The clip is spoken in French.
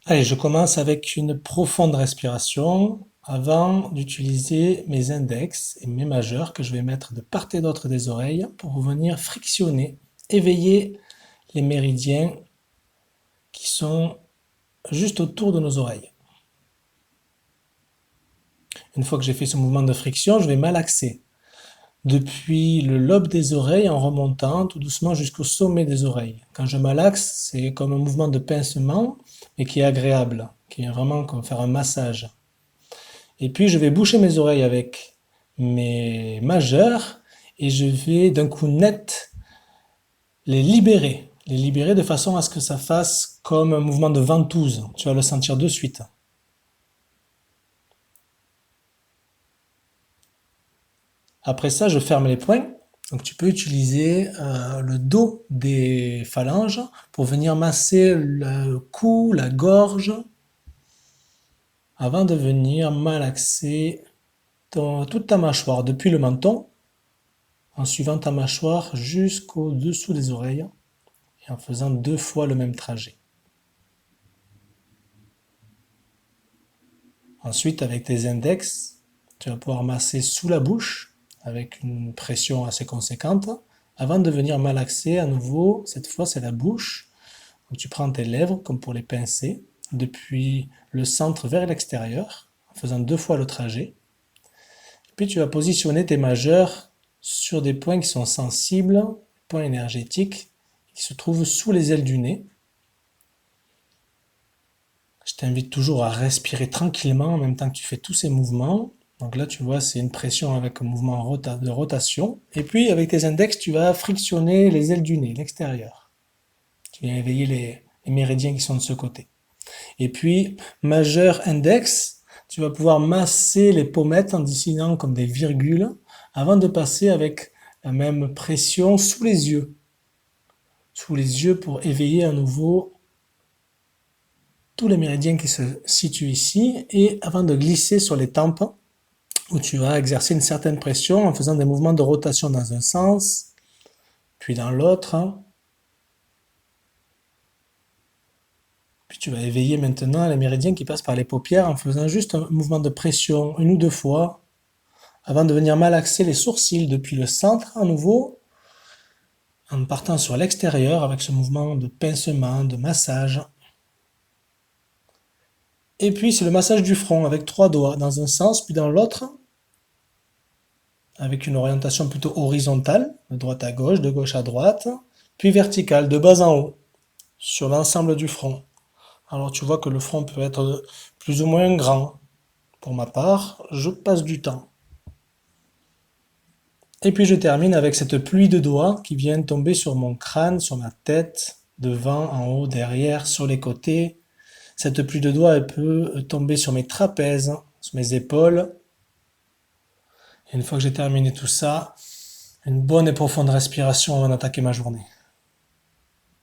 Allez, je commence avec une profonde respiration avant d'utiliser mes index et mes majeurs que je vais mettre de part et d'autre des oreilles pour venir frictionner, éveiller les méridiens qui sont juste autour de nos oreilles. Une fois que j'ai fait ce mouvement de friction, je vais malaxer depuis le lobe des oreilles en remontant tout doucement jusqu'au sommet des oreilles. Quand je malaxe, c'est comme un mouvement de pincement, mais qui est agréable, qui est vraiment comme faire un massage. Et puis je vais boucher mes oreilles avec mes majeurs et je vais d'un coup net les libérer de façon à ce que ça fasse comme un mouvement de ventouse. Tu vas le sentir de suite. Après ça, je ferme les poings. Donc tu peux utiliser le dos des phalanges pour venir masser le cou, la gorge, avant de venir malaxer toute ta mâchoire, depuis le menton, en suivant ta mâchoire jusqu'au dessous des oreilles et en faisant 2 fois le même trajet. Ensuite, avec tes index, tu vas pouvoir masser sous la bouche avec une pression assez conséquente avant de venir malaxer à nouveau. Cette fois, c'est la bouche. Donc, tu prends tes lèvres comme pour les pincer depuis le centre vers l'extérieur en faisant 2 fois le trajet. Puis tu vas positionner tes majeurs sur des points qui sont sensibles, points énergétiques, qui se trouvent sous les ailes du nez. Je t'invite toujours à respirer tranquillement en même temps que tu fais tous ces mouvements. Donc là, tu vois, c'est une pression avec un mouvement de rotation. Et puis, avec tes index, tu vas frictionner les ailes du nez, l'extérieur. Tu viens éveiller les méridiens qui sont de ce côté. Et puis, majeur index, tu vas pouvoir masser les pommettes en dessinant comme des virgules avant de passer avec la même pression sous les yeux. Sous les yeux pour éveiller à nouveau tous les méridiens qui se situent ici et avant de glisser sur les tempes où tu vas exercer une certaine pression en faisant des mouvements de rotation dans un sens, puis dans l'autre. Puis tu vas éveiller maintenant les méridiens qui passent par les paupières en faisant juste un mouvement de pression 1 ou 2 fois avant de venir malaxer les sourcils depuis le centre à nouveau en partant sur l'extérieur avec ce mouvement de pincement, de massage. Et puis c'est le massage du front avec 3 doigts dans un sens puis dans l'autre avec une orientation plutôt horizontale, de droite à gauche, de gauche à droite, puis verticale, de bas en haut, sur l'ensemble du front. Alors tu vois que le front peut être plus ou moins grand. Pour ma part, je passe du temps. Et puis je termine avec cette pluie de doigts qui vient tomber sur mon crâne, sur ma tête, devant, en haut, derrière, sur les côtés. Cette pluie de doigts, elle peut tomber sur mes trapèzes, sur mes épaules. Et une fois que j'ai terminé tout ça, une bonne et profonde respiration avant d'attaquer ma journée.